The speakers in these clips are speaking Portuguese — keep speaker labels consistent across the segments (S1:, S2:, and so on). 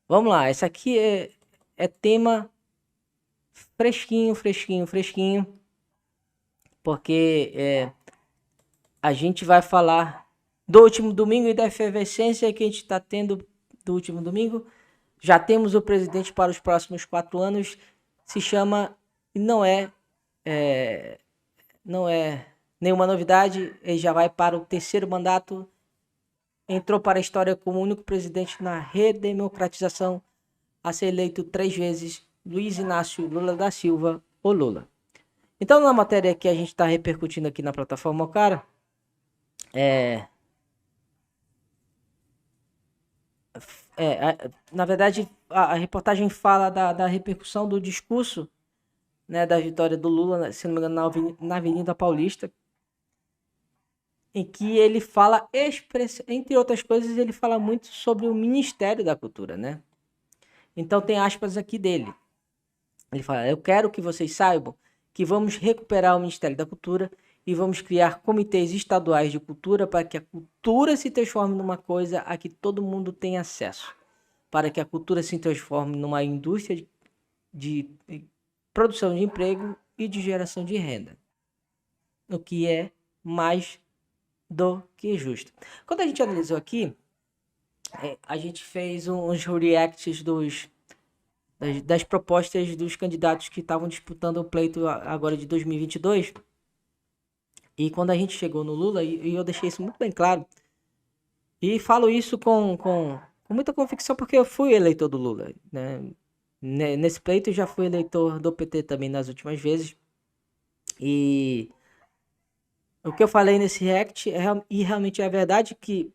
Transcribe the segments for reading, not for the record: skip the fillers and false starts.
S1: Vamos lá, esse aqui é tema fresquinho, fresquinho, fresquinho, porque a gente vai falar do último domingo e da efervescência que a gente está tendo do último domingo. Já temos o presidente para os próximos 4 anos, se chama, não é, não é nenhuma novidade, ele já vai para o terceiro mandato, entrou para a história como o único presidente na redemocratização a ser eleito 3 vezes, Luiz Inácio Lula da Silva, o Lula. Então, na matéria que a gente está repercutindo aqui na plataforma, cara, é, na verdade, a reportagem fala da repercussão do discurso, né, da vitória do Lula, se não me engano, na Avenida Paulista, em que ele fala, entre outras coisas, ele fala muito sobre o Ministério da Cultura, né? Então tem aspas aqui dele. Ele fala: eu quero que vocês saibam que vamos recuperar o Ministério da Cultura e vamos criar comitês estaduais de cultura para que a cultura se transforme numa coisa a que todo mundo tem acesso, para que a cultura se transforme numa indústria de produção de emprego e de geração de renda, o que é mais do que justo. Quando a gente analisou aqui, a gente fez uns reacts das propostas dos candidatos que estavam disputando o pleito agora de 2022. E quando a gente chegou no Lula, e eu deixei isso muito bem claro, e falo isso com muita convicção porque eu fui eleitor do Lula, né? Nesse pleito eu já fui eleitor do PT também nas últimas vezes. E o que eu falei nesse react e realmente é a verdade que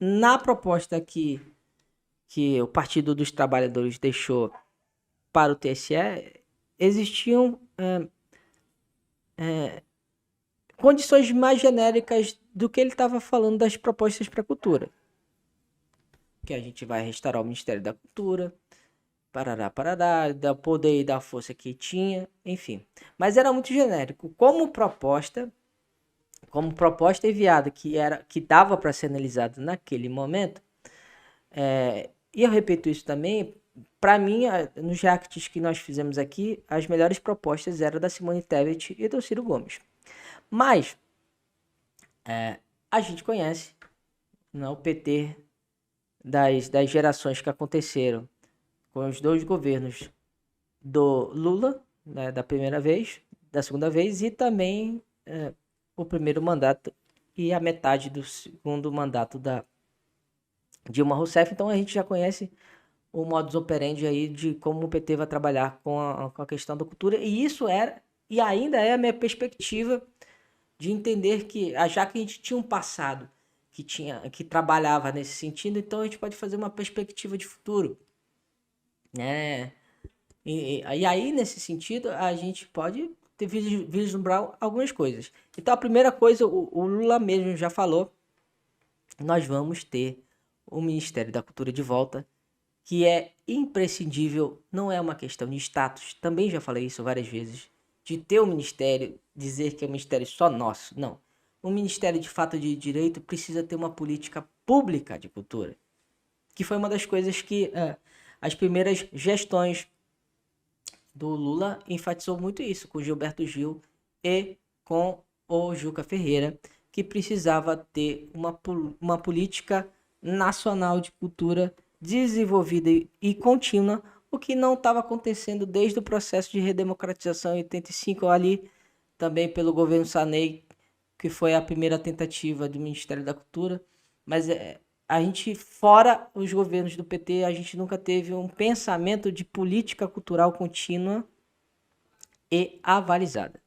S1: na proposta que o Partido dos Trabalhadores deixou para o TSE, existiam condições mais genéricas do que ele estava falando das propostas para a cultura. Que a gente vai restaurar o Ministério da Cultura, parará, da poder e da força que tinha, enfim. Mas era muito genérico. Como proposta enviada que dava para ser analisada naquele momento, e eu repito isso também, para mim, nos reacts que nós fizemos aqui, as melhores propostas eram da Simone Tebet e do Ciro Gomes. Mas a gente conhece, né, o PT das gerações que aconteceram com os dois governos do Lula, né, da primeira vez, da segunda vez, e também o primeiro mandato e a metade do segundo mandato da Dilma Rousseff. Então a gente já conhece o modus operandi aí de como o PT vai trabalhar com a questão da cultura. E isso era, e ainda é a minha perspectiva de entender que, já que a gente tinha um passado que trabalhava nesse sentido, então a gente pode fazer uma perspectiva de futuro, né? E aí, nesse sentido, a gente pode vislumbrar algumas coisas. Então, a primeira coisa, o Lula mesmo já falou, nós vamos ter o Ministério da Cultura de volta, que é imprescindível, não é uma questão de status, também já falei isso várias vezes, de ter o ministério, dizer que é um ministério só nosso, não. O Ministério de Fato de Direito precisa ter uma política pública de cultura, que foi uma das coisas que as primeiras gestões do Lula enfatizou muito isso, com Gilberto Gil e com o Juca Ferreira, que precisava ter uma política nacional de cultura desenvolvida e contínua, o que não estava acontecendo desde o processo de redemocratização em 85 ali, também pelo governo Sarney, que foi a primeira tentativa do Ministério da Cultura, mas a gente, fora os governos do PT, a gente nunca teve um pensamento de política cultural contínua e avalizada.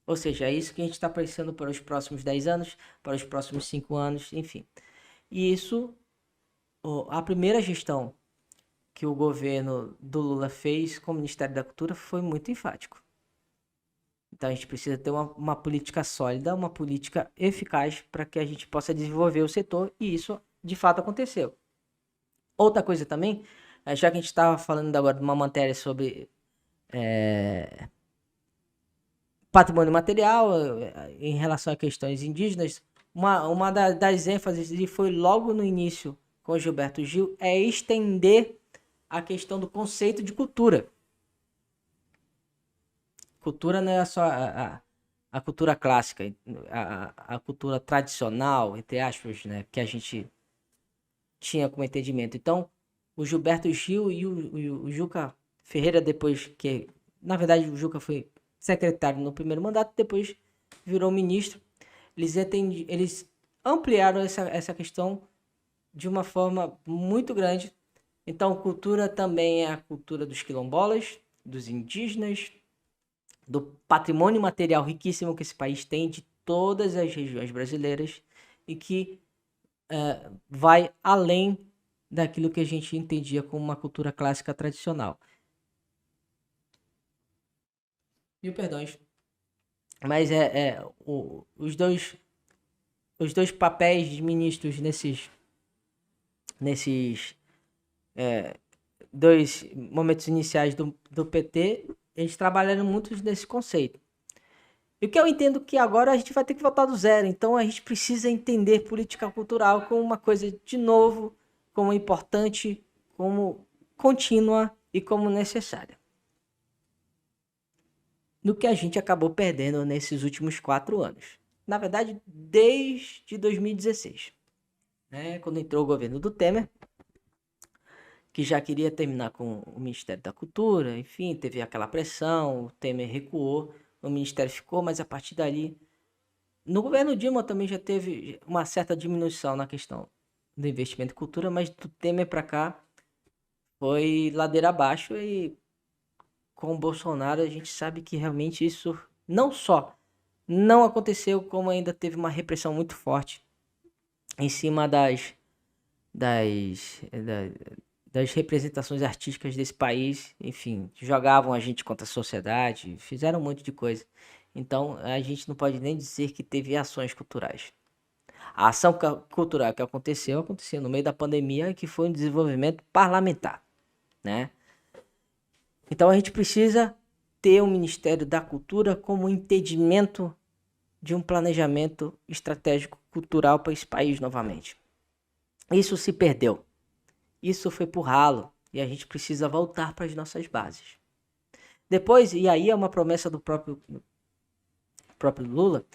S1: Ou seja, é isso que a gente está pensando para os próximos 10 anos, para os próximos 5 anos, enfim. E isso, a primeira gestão que o governo do Lula fez com o Ministério da Cultura foi muito enfático. Então a gente precisa ter uma política sólida, uma política eficaz para que a gente possa desenvolver o setor, e isso de fato aconteceu. Outra coisa também, já que a gente estava falando agora de uma matéria sobre patrimônio material em relação a questões indígenas, das ênfases, e foi logo no início com o Gilberto Gil, é estender a questão do conceito de cultura. Cultura não é só a cultura clássica, a cultura tradicional, entre aspas, né, que a gente tinha como entendimento. Então, o Gilberto Gil e o Juca Ferreira, depois que, na verdade, o Juca foi secretário no primeiro mandato, depois virou ministro, eles ampliaram essa questão de uma forma muito grande. Então, cultura também é a cultura dos quilombolas, dos indígenas, do patrimônio material riquíssimo que esse país tem de todas as regiões brasileiras e que vai além daquilo que a gente entendia como uma cultura clássica tradicional. Mil perdões. Mas os dois papéis de ministros nesses dois momentos iniciais do PT, eles trabalharam muito nesse conceito. E o que eu entendo que agora a gente vai ter que voltar do zero. Então a gente precisa entender política cultural como uma coisa de novo, como importante, como contínua e como necessária. No que a gente acabou perdendo nesses últimos 4 anos. Na verdade, desde 2016. Né? Quando entrou o governo do Temer, que já queria terminar com o Ministério da Cultura, enfim, teve aquela pressão, o Temer recuou, o Ministério ficou, mas a partir dali... No governo Dilma também já teve uma certa diminuição na questão do investimento em cultura, mas do Temer para cá foi ladeira abaixo e com o Bolsonaro a gente sabe que realmente isso não só não aconteceu, como ainda teve uma repressão muito forte em cima das, das representações artísticas desse país. Enfim, jogavam a gente contra a sociedade, fizeram um monte de coisa. Então, a gente não pode nem dizer que teve ações culturais. A ação cultural que aconteceu no meio da pandemia, que foi um desenvolvimento parlamentar, né? Então, a gente precisa ter o Ministério da Cultura como entendimento de um planejamento estratégico cultural para esse país novamente. Isso se perdeu. Isso foi pro ralo e a gente precisa voltar para as nossas bases. Depois, e aí é uma promessa do próprio Lula,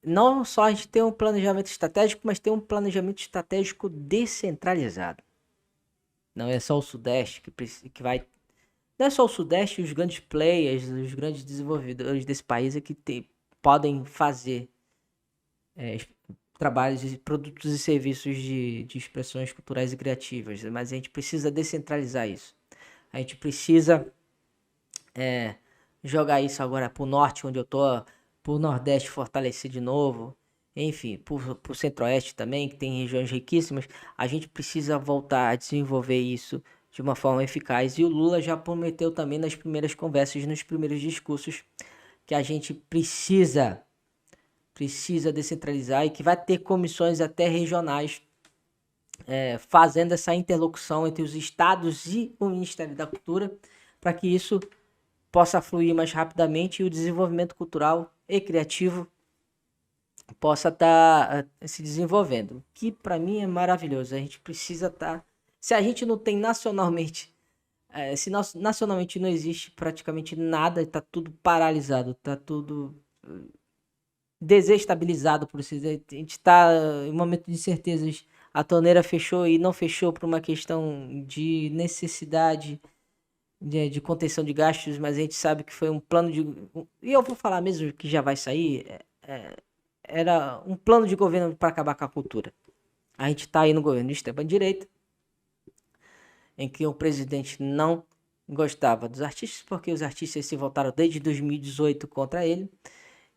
S1: não só a gente ter um planejamento estratégico, mas ter um planejamento estratégico descentralizado. Não é só o Sudeste que vai... Não é só o Sudeste, os grandes players, os grandes desenvolvedores desse país é que podem fazer trabalhos de produtos e serviços de expressões culturais e criativas, mas a gente precisa descentralizar isso. A gente precisa jogar isso agora pro norte, onde eu tô, pro nordeste fortalecer de novo, enfim, pro centro-oeste também, que tem regiões riquíssimas. A gente precisa voltar a desenvolver isso de uma forma eficaz. E o Lula já prometeu também nas primeiras conversas, nos primeiros discursos, que a gente precisa descentralizar e que vai ter comissões até regionais fazendo essa interlocução entre os estados e o Ministério da Cultura para que isso possa fluir mais rapidamente e o desenvolvimento cultural e criativo possa estar se desenvolvendo, que para mim é maravilhoso. A gente precisa estar... Se a gente não tem nacionalmente, se nacionalmente não existe praticamente nada, está tudo paralisado, está tudo desestabilizado, por assim dizer. A gente está em um momento de incertezas. A torneira fechou e não fechou por uma questão de necessidade de contenção de gastos, mas a gente sabe que foi um plano de... E eu vou falar mesmo que já vai sair, era um plano de governo para acabar com a cultura. A gente está aí no governo de extrema-direita, em que o presidente não gostava dos artistas, porque os artistas se voltaram desde 2018 contra ele,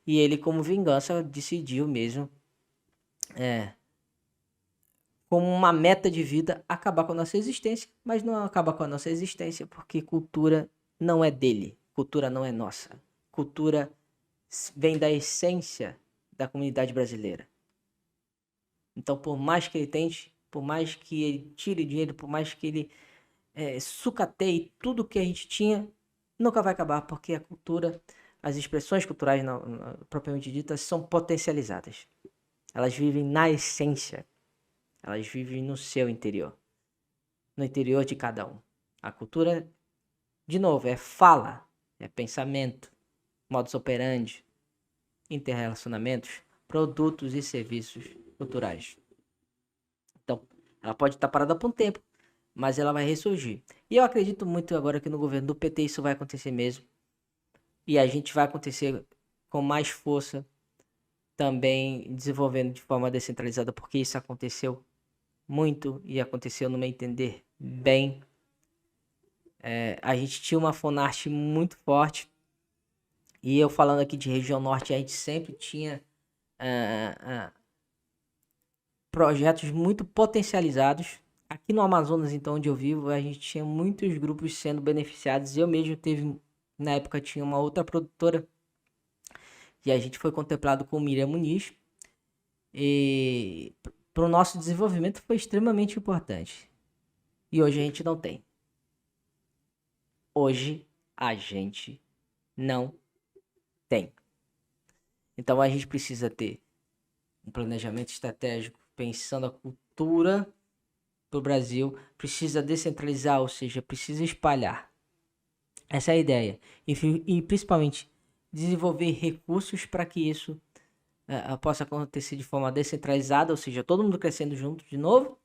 S1: e ele, como vingança, decidiu mesmo, como uma meta de vida, acabar com a nossa existência, mas não acabar com a nossa existência porque cultura não é dele, cultura não é nossa. Cultura vem da essência da comunidade brasileira. Então, por mais que ele tente, por mais que ele tire dinheiro, por mais que ele sucateie tudo que a gente tinha, nunca vai acabar, porque a cultura, as expressões culturais propriamente ditas, são potencializadas. Elas vivem na essência. Elas vivem no seu interior. no interior de cada um. A cultura, de novo, é fala, é pensamento, modus operandi, interrelacionamentos, produtos e serviços culturais. Então, ela pode estar parada por um tempo, mas ela vai ressurgir. E eu acredito muito agora que no governo do PT isso vai acontecer mesmo. E a gente vai acontecer com mais força, também desenvolvendo de forma descentralizada, porque isso aconteceu muito e aconteceu, no meu entender, bem. A gente tinha uma Funarte muito forte. E eu falando aqui de região norte, a gente sempre tinha projetos muito potencializados. Aqui no Amazonas, então, onde eu vivo, a gente tinha muitos grupos sendo beneficiados. Eu mesmo na época, tinha uma outra produtora e a gente foi contemplado com Miriam Muniz. E para o nosso desenvolvimento foi extremamente importante. E hoje a gente não tem. Hoje a gente não tem. Então a gente precisa ter um planejamento estratégico pensando a cultura para o Brasil, precisa descentralizar, ou seja, precisa espalhar. Essa é a ideia. E principalmente desenvolver recursos para que isso possa acontecer de forma descentralizada, ou seja, todo mundo crescendo junto de novo.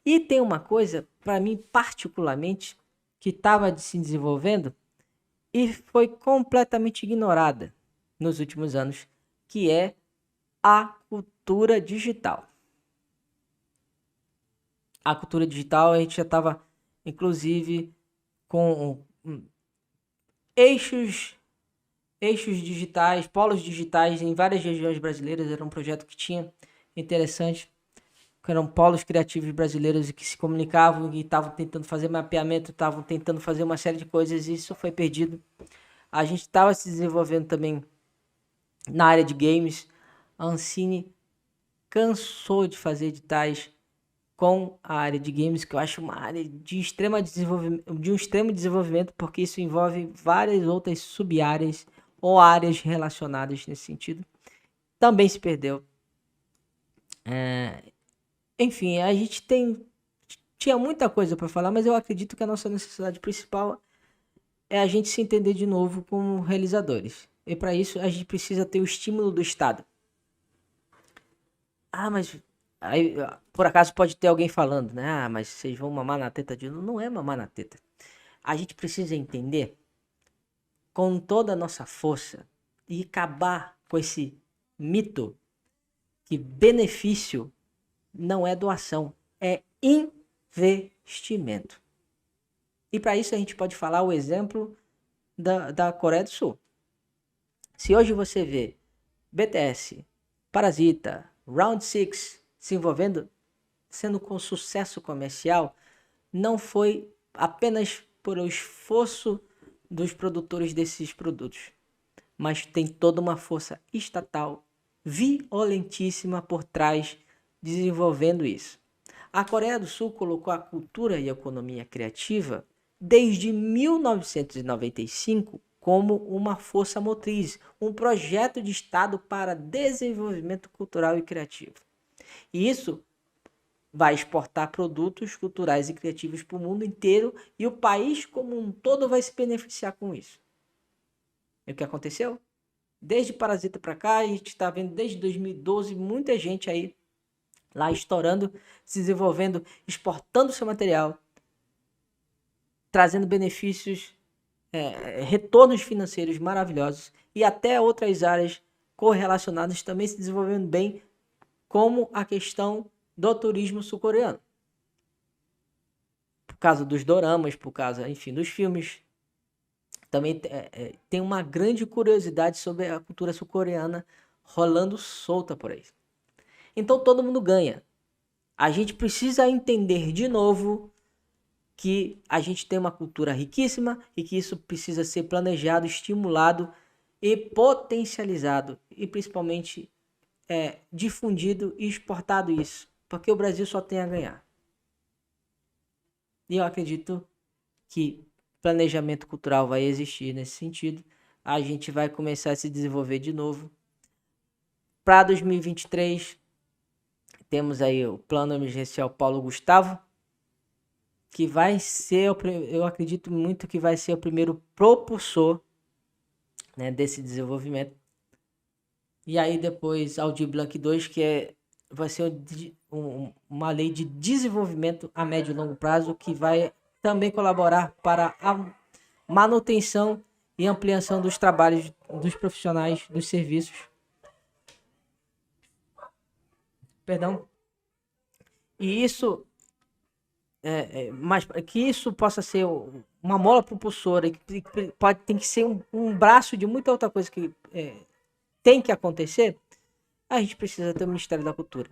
S1: E tem uma coisa, para mim particularmente, que estava se desenvolvendo e foi completamente ignorada nos últimos anos, que é a cultura digital. A cultura digital a gente já estava, inclusive, com eixos digitais, polos digitais em várias regiões brasileiras. Era um projeto que tinha interessante, que eram polos criativos brasileiros e que se comunicavam e estavam tentando fazer mapeamento, estavam tentando fazer uma série de coisas e isso foi perdido. A gente estava se desenvolvendo também na área de games. A Ancine cansou de fazer editais com a área de games, que eu acho uma área de um extremo desenvolvimento, porque isso envolve várias outras sub-áreas ou áreas relacionadas nesse sentido. Também se perdeu. Enfim, a gente tinha muita coisa para falar, mas eu acredito que a nossa necessidade principal é a gente se entender de novo como realizadores. E para isso a gente precisa ter o estímulo do Estado. Mas aí, por acaso pode ter alguém falando, né? Mas vocês vão mamar na teta de novo. Não é mamar na teta. A gente precisa entender com toda a nossa força e acabar com esse mito que benefício não é doação, é investimento. E para isso a gente pode falar o exemplo da Coreia do Sul. Se hoje você vê BTS, Parasita, Round 6 se envolvendo, sendo com sucesso comercial, não foi apenas por o esforço dos produtores desses produtos, mas tem toda uma força estatal violentíssima por trás desenvolvendo isso. A Coreia do Sul colocou a cultura e a economia criativa desde 1995 como uma força motriz, um projeto de Estado para desenvolvimento cultural e criativo. E isso vai exportar produtos culturais e criativos para o mundo inteiro e o país como um todo vai se beneficiar com isso. E o que aconteceu? Desde Parasita para cá, a gente está vendo desde 2012 muita gente aí lá estourando, se desenvolvendo, exportando seu material, trazendo benefícios, retornos financeiros maravilhosos e até outras áreas correlacionadas também se desenvolvendo bem, como a questão do turismo sul-coreano. Por causa dos doramas, por causa, enfim, dos filmes. Também tem uma grande curiosidade sobre a cultura sul-coreana rolando solta por aí. Então todo mundo ganha. A gente precisa entender de novo que a gente tem uma cultura riquíssima e que isso precisa ser planejado, estimulado e potencializado. E principalmente difundido e exportado isso. Porque o Brasil só tem a ganhar. E eu acredito que planejamento cultural vai existir nesse sentido. A gente vai começar a se desenvolver de novo. Para 2023, temos aí o Plano Emergencial Paulo Gustavo, que vai ser, eu acredito muito que vai ser o primeiro propulsor, né, desse desenvolvimento. E aí depois Aldir Blanc II, vai ser uma lei de desenvolvimento a médio e longo prazo, que vai também colaborar para a manutenção e ampliação dos trabalhos dos profissionais dos serviços. Perdão. E isso, mas que isso possa ser uma mola propulsora, tem que ser um braço de muita outra coisa que tem que acontecer, a gente precisa ter o Ministério da Cultura.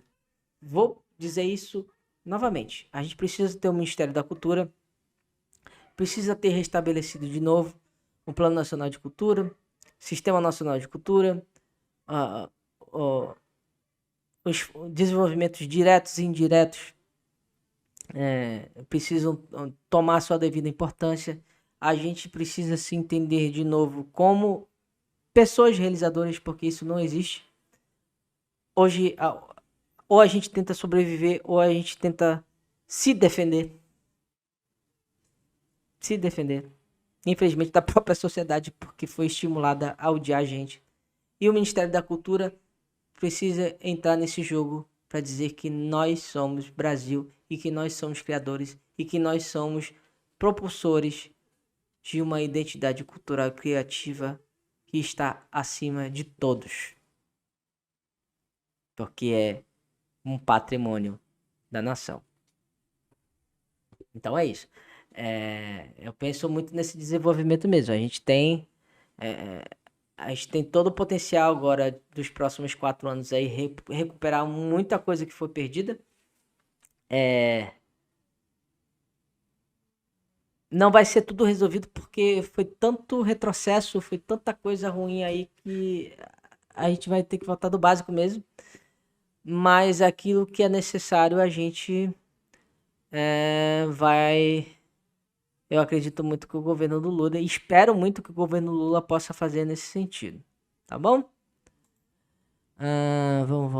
S1: Vou dizer isso novamente. A gente precisa ter o Ministério da Cultura, precisa ter restabelecido de novo o Plano Nacional de Cultura, Sistema Nacional de Cultura, os desenvolvimentos diretos e indiretos precisam tomar sua devida importância. A gente precisa se entender de novo como pessoas realizadoras, porque isso não existe. Hoje, ou a gente tenta sobreviver, ou a gente tenta se defender. Se defender. Infelizmente, da própria sociedade, porque foi estimulada a odiar a gente. E o Ministério da Cultura precisa entrar nesse jogo para dizer que nós somos Brasil e que nós somos criadores e que nós somos propulsores de uma identidade cultural e criativa que está acima de todos. Porque é um patrimônio da nação. Então é isso. Eu penso muito nesse desenvolvimento mesmo. A gente tem todo o potencial agora dos próximos 4 anos aí recuperar muita coisa que foi perdida. Não vai ser tudo resolvido porque foi tanto retrocesso, foi tanta coisa ruim aí que a gente vai ter que voltar do básico mesmo. Mas aquilo que é necessário a gente vai... Eu acredito muito que o governo do Lula, e espero muito que o governo Lula possa fazer nesse sentido. Tá bom? Vamos voltar.